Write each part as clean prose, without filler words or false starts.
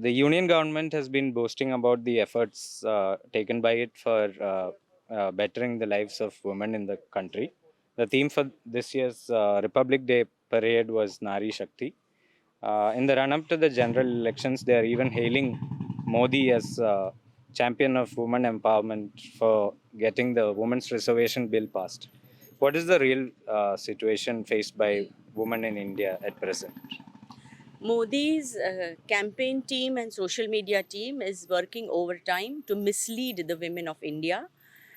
The union government has been boasting about the efforts taken by it for bettering the lives of women in the country. The theme for this year's Republic Day parade was Nari Shakti. In the run up to the general elections, they are even hailing Modi as champion of women empowerment for getting the women's reservation bill passed. What is the real situation faced by women in India at present? Modi's campaign team and social media team is working overtime to mislead the women of India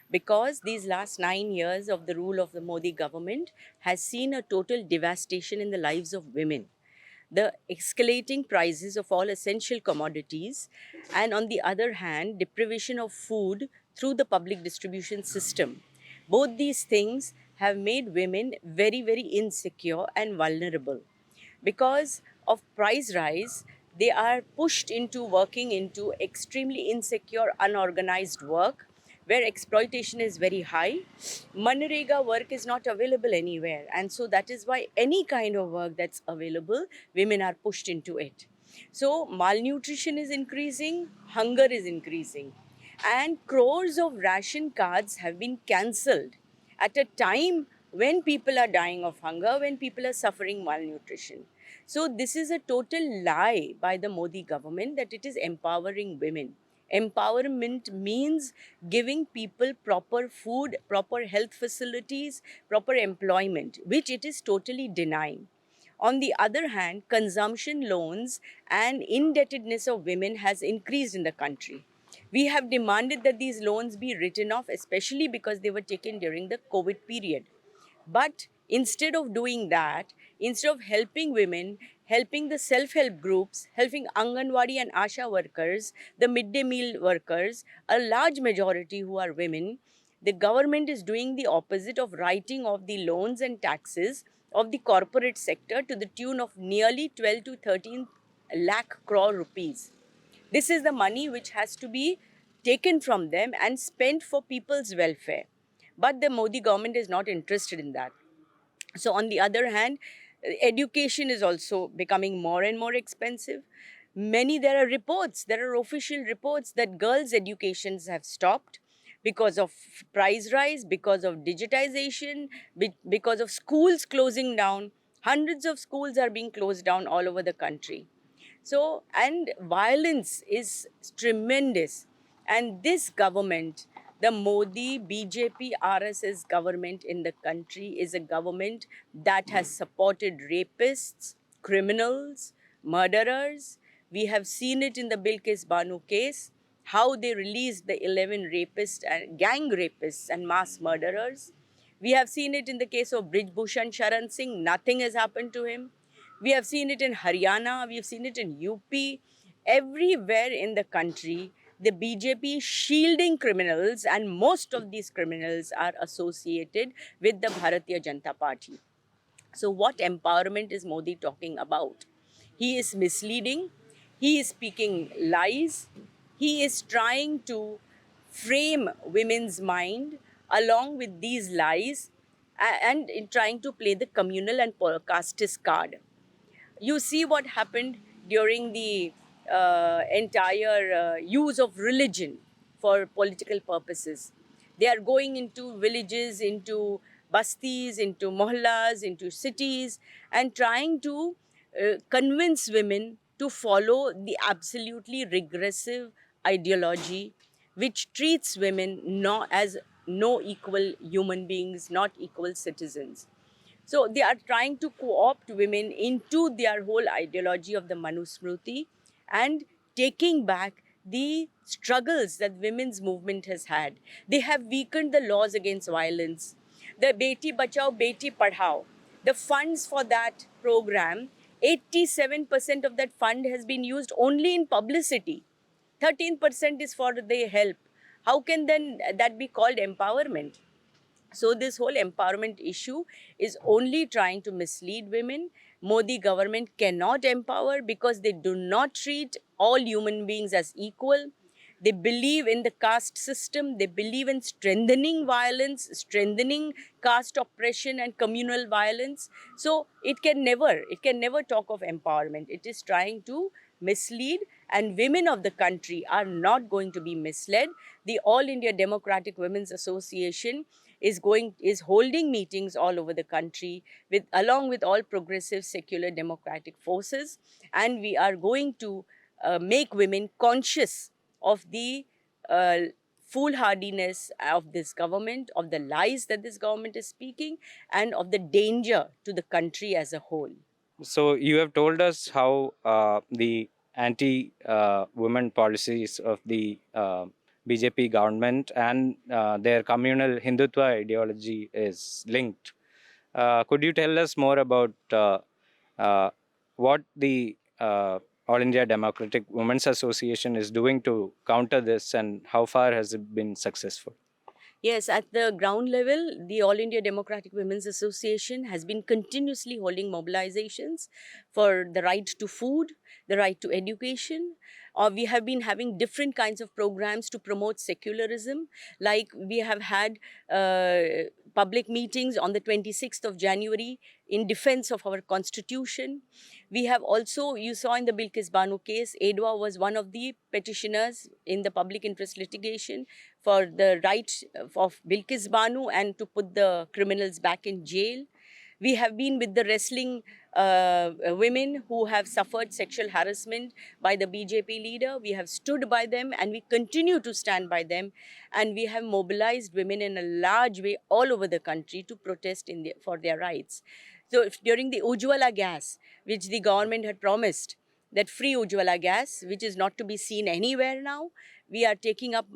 because these last 9 years of the rule of the Modi government has seen a total devastation in the lives of women. The escalating prices of all essential commodities, and on the other hand, deprivation of food through the public distribution system. Both these things have made women very, very insecure and vulnerable. Because of price rise, they are pushed into working into extremely insecure, unorganized work where exploitation is very high. Manrega work is not available anywhere, and so that is why any kind of work that's available, women are pushed into it. So malnutrition is increasing, hunger is increasing, and crores of ration cards have been cancelled at a time when people are dying of hunger, when people are suffering malnutrition. So, this is a total lie by the Modi government that it is empowering women. Empowerment means giving people proper food, proper health facilities, proper employment, which it is totally denying. On the other hand, consumption loans and indebtedness of women has increased in the country. We have demanded that these loans be written off, especially because they were taken during the COVID period. But instead of doing that, instead of helping women, helping the self help groups, helping Anganwadi and Asha workers, the midday meal workers, a large majority who are women, the government is doing the opposite of writing off the loans and taxes of the corporate sector to the tune of nearly 12 to 13 lakh crore rupees. This is the money which has to be taken from them and spent for people's welfare. But the Modi government is not interested in that. So, on the other hand, education is also becoming more and more expensive. There are reports, there are official reports that girls' educations have stopped because of price rise, because of digitization, because of schools closing down. Hundreds of schools are being closed down all over the country. So, and violence is tremendous. And this government, the Modi, BJP, RSS government in the country is a government that has supported rapists, criminals, murderers. We have seen it in the Bilkis Banu case, how they released the 11 rapists and gang rapists and mass murderers. We have seen it in the case of Brij Bhushan Sharan Singh. Nothing has happened to him. We have seen it in Haryana, we have seen it in UP. Everywhere in the country, the BJP is shielding criminals, and most of these criminals are associated with the Bharatiya Janata Party. So, what empowerment is Modi talking about? He is misleading, he is speaking lies, he is trying to frame women's mind along with these lies and in trying to play the communal and casteist card. You see what happened during the entire use of religion for political purposes. They are going into villages, into bastis, into mohallas, into cities, and trying to convince women to follow the absolutely regressive ideology which treats women as no equal human beings, not equal citizens. So they are trying to co-opt women into their whole ideology of the Manusmriti and taking back the struggles that women's movement has had. They have weakened the laws against violence. The Beti Bachao, Beti Padhao, the funds for that program, 87% of that fund has been used only in publicity. 13% is for the help. How can then that be called empowerment? So this whole empowerment issue is only trying to mislead women. Modi government cannot empower because they do not treat all human beings as equal. They believe in the caste system. They believe in strengthening violence, strengthening caste oppression and communal violence. So it can never talk of empowerment. It is trying to mislead and women of the country are not going to be misled. The All India Democratic Women's Association is holding meetings all over the country with along with all progressive secular democratic forces, and we are going to make women conscious of the uh, foolhardiness of this government, of the lies that this government is speaking, and of the danger to the country as a whole. So you have told us how the anti-women policies of the BJP government and their communal Hindutva ideology is linked. Could you tell us more about uh, what the All India Democratic Women's Association is doing to counter this, and how far has it been successful? Yes, at the ground level, the All India Democratic Women's Association has been continuously holding mobilizations for the right to food, the right to education. We have been having different kinds of programs to promote secularism, like we have had public meetings on the 26th of January in defense of our constitution. We have also, you saw in the Bilkis Banu case, EDWA was one of the petitioners in the public interest litigation for the right of Bilkis Banu and to put the criminals back in jail. We have been with the wrestling women who have suffered sexual harassment by the BJP leader. We have stood by them and we continue to stand by them. And we have mobilized women in a large way all over the country to protest for their rights. So during the Ujjwala gas, which the government had promised, that free Ujjwala gas, which is not to be seen anywhere now, we are taking up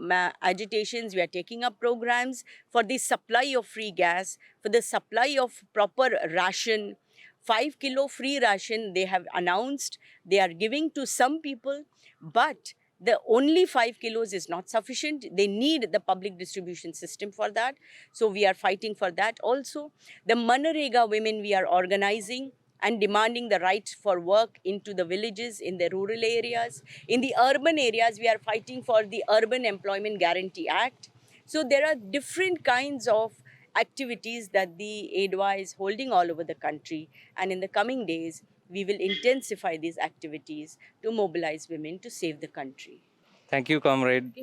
agitations, we are taking up programs for the supply of free gas, for the supply of proper ration. 5 kilo free ration they have announced, they are giving to some people, but the only 5 kilos is not sufficient. They need the public distribution system for that. So we are fighting for that also. The Manarega women we are organizing and demanding the right for work into the villages, in the rural areas. In the urban areas, we are fighting for the Urban Employment Guarantee Act. So there are different kinds of activities that the AIDWA is holding all over the country. And in the coming days, we will intensify these activities to mobilize women to save the country. Thank you, comrade.